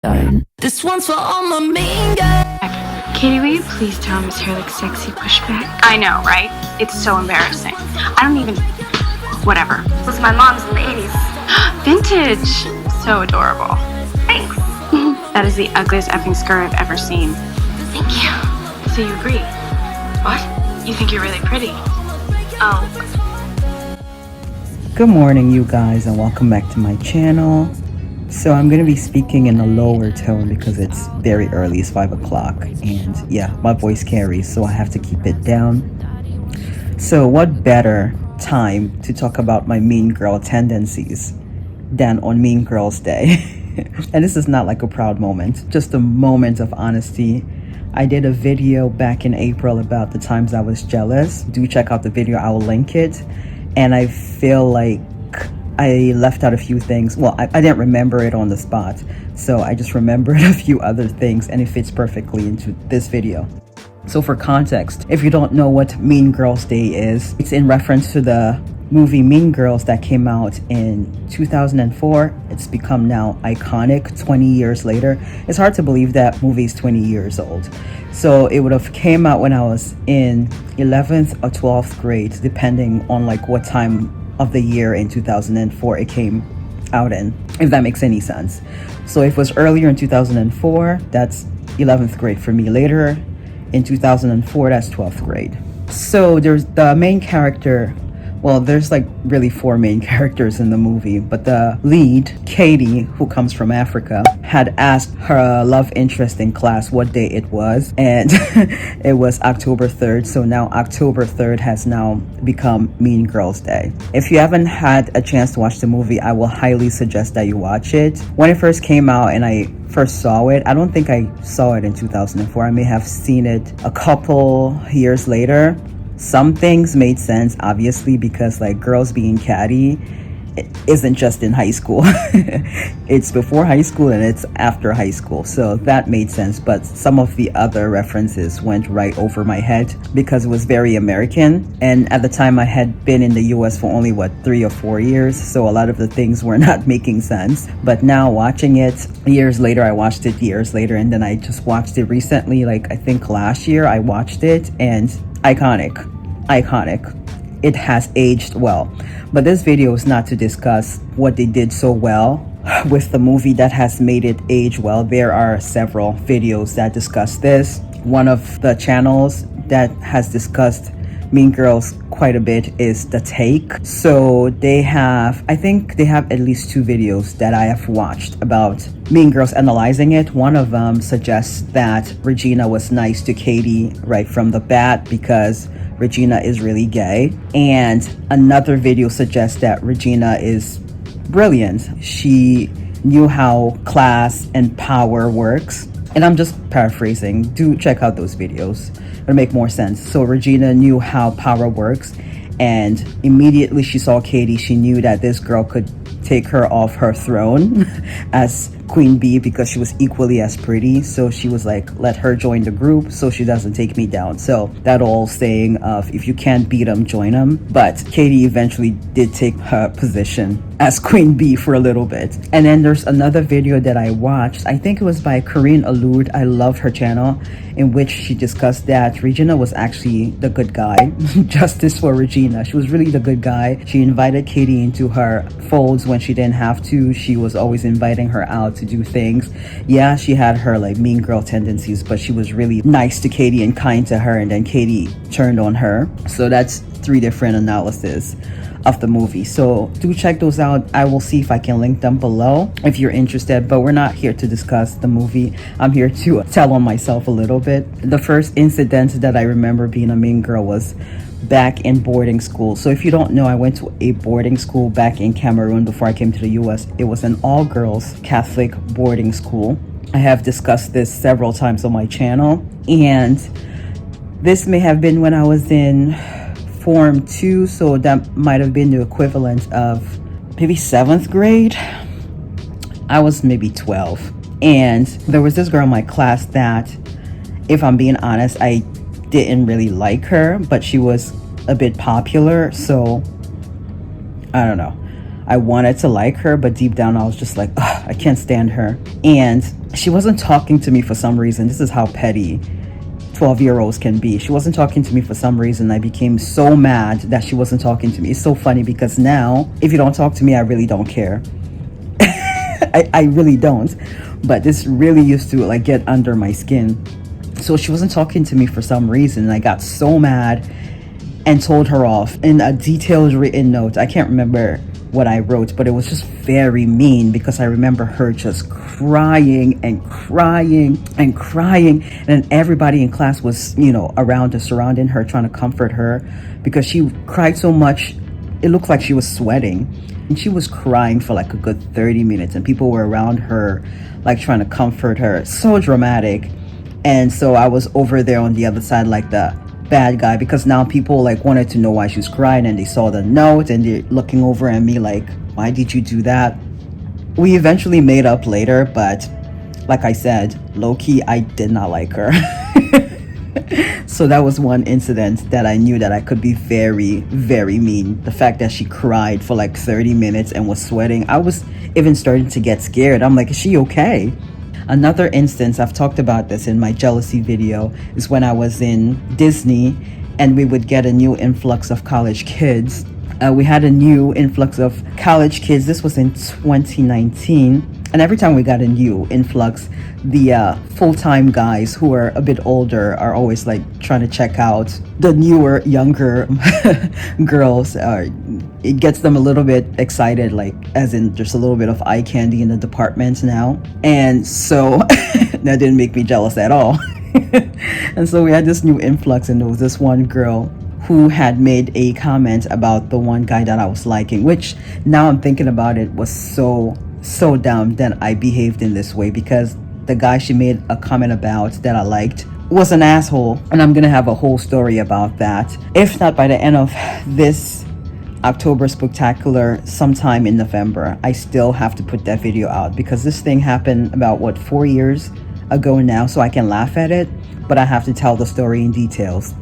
This one's for all my mean girls. Katie, will you please tell him his hair looks sexy pushback? I know, right? It's so embarrassing. I don't even... Whatever. It was my mom's in the 80s. Vintage! So adorable. Thanks. That is the ugliest effing skirt I've ever seen. Thank you. So you agree? What? You think you're really pretty? Oh. Good morning, you guys, and welcome back to my channel. So I'm going to be speaking in a lower tone because it's very early. It's 5 o'clock, and yeah, my voice carries, so I have to keep it down. So what better time to talk about my mean girl tendencies than on Mean Girls Day? And this is not like a proud moment, just a moment of honesty. I did a video back in April about the times I was jealous. Do check out the video, I will link it. And I feel like I left out a few things. Well, I didn't remember it on the spot, so I just remembered a few other things, and it fits perfectly into this video. So for context, if you don't know what Mean Girls Day is, it's in reference to the movie Mean Girls that came out in 2004. It's become now iconic 20 years later. It's hard to believe that movie is 20 years old. So it would have came out when I was in 11th or 12th grade, depending on like what time of the year in 2004 it came out in, if that makes any sense. So if it was earlier in 2004, that's 11th grade for me. Later in 2004, that's 12th grade. So there's the main character. Well, there's like really 4 main characters in the movie, but the lead, Katie, who comes from Africa, had asked her love interest in class what day it was, and it was October 3rd. So now October 3rd has now become Mean Girls Day. If you haven't had a chance to watch the movie, I will highly suggest that you watch it. When it first came out and I first saw it, I don't think I saw it in 2004. I may have seen it a couple years later. Some things made sense, obviously, because like girls being catty, it isn't just in high school. It's before high school and it's after high school. So that made sense. But some of the other references went right over my head because it was very American. And at the time I had been in the US for only 3 or 4 years. So a lot of the things were not making sense. But now watching it years later, I watched it years later, and then I just watched it recently. Like I think last year I watched it, and iconic. It has aged well. But this video is not to discuss what they did so well with the movie that has made it age well. There are several videos that discuss this. One of the channels that has discussed Mean Girls quite a bit is The Take. So I think they have at least 2 videos that I have watched about Mean Girls analyzing it. One of them suggests that Regina was nice to Katie right from the bat because Regina is really gay. And another video suggests that Regina is brilliant. She knew how class and power works. And I'm just paraphrasing. Do check out those videos. It'll make more sense. So Regina knew how power works, and immediately she saw Katie, she knew that this girl could take her off her throne as Queen Bee because she was equally as pretty. So she was like, let her join the group so she doesn't take me down. So that old saying of if you can't beat them, join them. But Katie eventually did take her position as Queen Bee for a little bit. And then there's another video that I watched. I think it was by Corinne Allude. I loved her channel, in which she discussed that Regina was actually the good guy. Justice for Regina. She was really the good guy. She invited Katie into her folds when she didn't have to. She was always inviting her out to do things. Yeah, she had her like mean girl tendencies, but she was really nice to Katie and kind to her, and then Katie turned on her. So that's 3 different analyses of the movie. So do check those out. I will see if I can link them below if you're interested, but we're not here to discuss the movie. I'm here to tell on myself a little bit. The first incident that I remember being a mean girl was back in boarding school. So if you don't know, I went to a boarding school back in Cameroon before I came to the US. It was an all-girls Catholic boarding school. I have discussed this several times on my channel, and this may have been when I was in Form 2, so that might have been the equivalent of maybe 7th grade. I was maybe 12, and there was this girl in my class that, if I'm being honest, I didn't really like her, but she was a bit popular, so I don't know. I wanted to like her, but deep down I was just like, ugh, I can't stand her. And she wasn't talking to me for some reason. This is how petty 12-year-olds can be. She wasn't talking to me for some reason. I became so mad that she wasn't talking to me. It's so funny because now, if you don't talk to me, I really don't care. I really don't. But this really used to like get under my skin. So she wasn't talking to me for some reason, and I got so mad and told her off in a detailed written note. I can't remember what I wrote, but it was just very mean because I remember her just crying and crying and crying, and everybody in class was, you know, around her, surrounding her, trying to comfort her because she cried so much it looked like she was sweating. And she was crying for like a good 30 minutes, and people were around her like trying to comfort her. So dramatic. And so I was over there on the other side like the bad guy, because now people like wanted to know why she was crying, and they saw the note and they're looking over at me like, why did you do that? We eventually made up later, but like I said, low-key, I did not like her. So that was one incident that I knew that I could be very, very mean. The fact that she cried for like 30 minutes and was sweating, I was even starting to get scared. I'm like, is she okay? Another instance, I've talked about this in my jealousy video, is when I was in Disney and we would get a new influx of college kids. We had a new influx of college kids. This was in 2019. And every time we got a new influx, the full-time guys who are a bit older are always like trying to check out the newer, younger girls. It gets them a little bit excited, like as in there's a little bit of eye candy in the department now. And so that didn't make me jealous at all. And so we had this new influx, and there was this one girl who had made a comment about the one guy that I was liking, which now I'm thinking about it was so dumb that I behaved in this way, because the guy she made a comment about that I liked was an asshole, and I'm gonna have a whole story about that, if not by the end of this October Spooktacular, sometime in November. I still have to put that video out because this thing happened about 4 years ago now, so I can laugh at it, but I have to tell the story in details.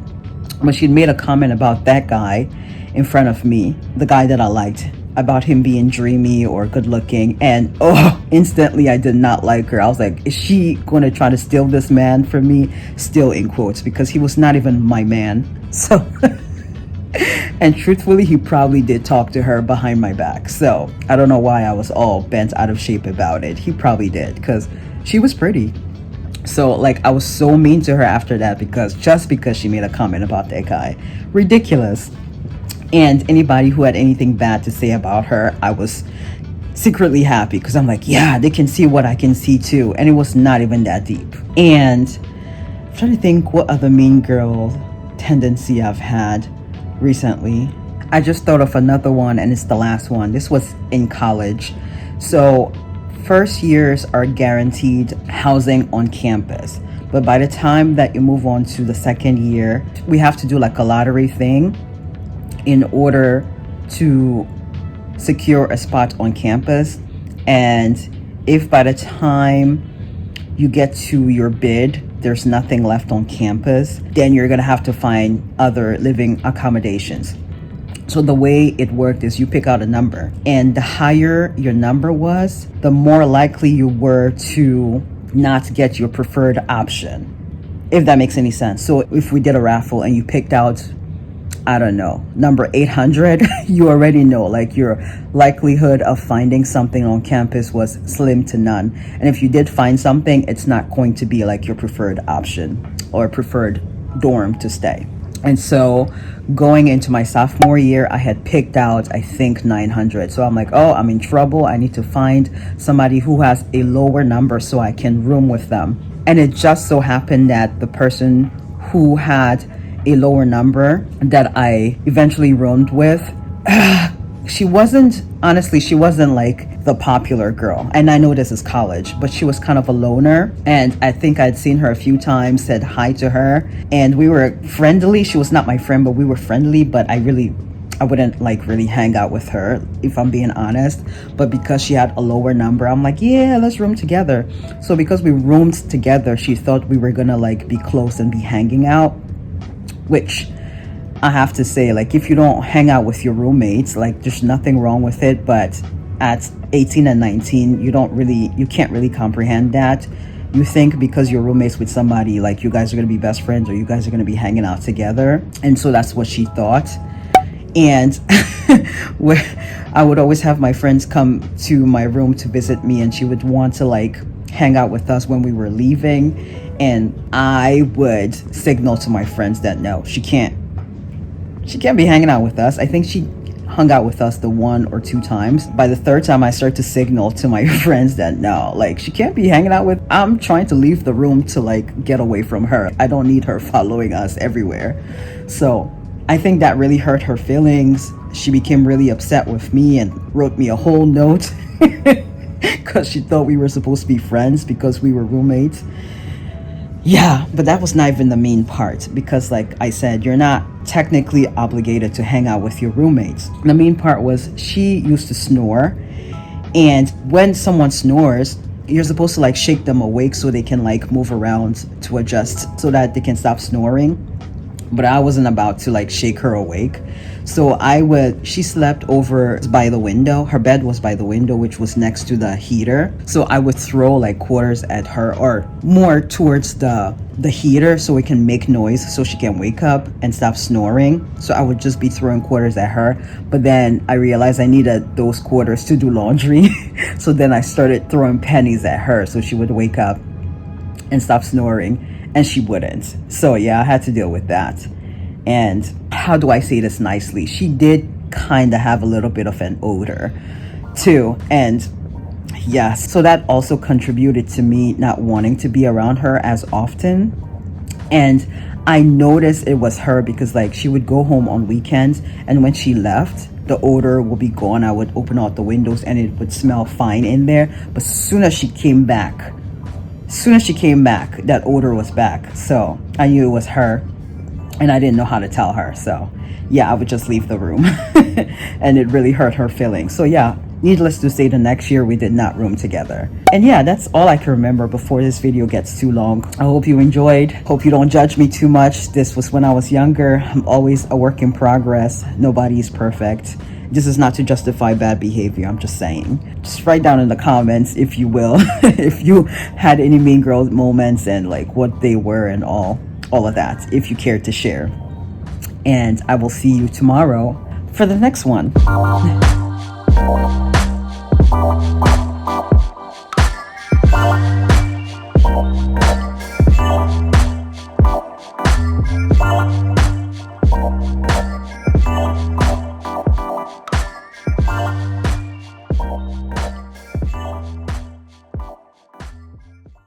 But she'd made a comment about that guy in front of me, the guy that I liked, about him being dreamy or good looking, and instantly I did not like her. I was like, is she going to try to steal this man from me? Still in quotes, because he was not even my man. So and truthfully, he probably did talk to her behind my back. So I don't know why I was all bent out of shape about it. He probably did, because she was pretty. So like I was so mean to her after that, because she made a comment about that guy. Ridiculous. And anybody who had anything bad to say about her, I was secretly happy, because I'm like, yeah, they can see what I can see too. And it was not even that deep. And I'm trying to think what other mean girl tendency I've had recently. I just thought of another one, and it's the last one. This was in college. So first years are guaranteed housing on campus, but by the time that you move on to the second year, we have to do like a lottery thing in order to secure a spot on campus. And if by the time you get to your bid there's nothing left on campus, then you're gonna have to find other living accommodations. So the way it worked is you pick out a number, and the higher your number was, the more likely you were to not get your preferred option, if that makes any sense. So if we did a raffle and you picked out, I don't know, number 800, you already know like your likelihood of finding something on campus was slim to none. And if you did find something, it's not going to be like your preferred option or preferred dorm to stay. And so going into my sophomore year, I had picked out, I think, 900. So I'm like, oh, I'm in trouble. I need to find somebody who has a lower number so I can room with them. And it just so happened that the person who had a lower number that I eventually roomed with, she wasn't like the popular girl. And I know this is college, but she was kind of a loner. And I think I'd seen her a few times, said hi to her, and we were friendly. She was not my friend, but we were friendly. But I wouldn't like really hang out with her, if I'm being honest. But because she had a lower number, I'm like, yeah, let's room together. So because we roomed together, she thought we were gonna like be close and be hanging out, which I have to say, like, if you don't hang out with your roommates, like, there's nothing wrong with it. But at 18 and 19, you can't really comprehend that. You think because you're roommates with somebody, like, you guys are gonna be best friends or you guys are gonna be hanging out together. And so that's what she thought. And where I would always have my friends come to my room to visit me, and she would want to like hang out with us when we were leaving, and I would signal to my friends that no, she can't be hanging out with us. I think she hung out with us the 1 or 2 times. By the 3rd time, I start to signal to my friends that no, like, she can't be hanging out with. I'm trying to leave the room to like get away from her. I don't need her following us everywhere. So I think that really hurt her feelings. She became really upset with me and wrote me a whole note because she thought we were supposed to be friends because we were roommates. Yeah, but that was not even the main part, because like I said, you're not technically obligated to hang out with your roommates. The main part was she used to snore, and when someone snores, you're supposed to like shake them awake so they can like move around to adjust so that they can stop snoring. But I wasn't about to like shake her awake. So she slept over by the window. Her bed was by the window, which was next to the heater. So I would throw like quarters at her, or more towards the heater, so it can make noise so she can wake up and stop snoring. So I would just be throwing quarters at her. But then I realized I needed those quarters to do laundry. So then I started throwing pennies at her so she would wake up and stop snoring. And she wouldn't. So yeah, I had to deal with that. And how do I say this nicely? She did kind of have a little bit of an odor too. And yeah, so that also contributed to me not wanting to be around her as often. And I noticed it was her because like she would go home on weekends, and when she left, the odor would be gone. I would open all the windows and it would smell fine in there. But as soon as she came back, that odor was back. So I knew it was her, and I didn't know how to tell her. So yeah, I would just leave the room. And it really hurt her feelings. So yeah, needless to say, the next year we did not room together. And yeah, that's all I can remember before this video gets too long. I hope you enjoyed. Hope you don't judge me too much. This was when I was younger. I'm always a work in progress. Nobody is perfect. This is not to justify bad behavior. I'm just saying. Just write down in the comments, if you will, if you had any Mean Girls moments and like what they were and all of that, if you care to share. And I will see you tomorrow for the next one.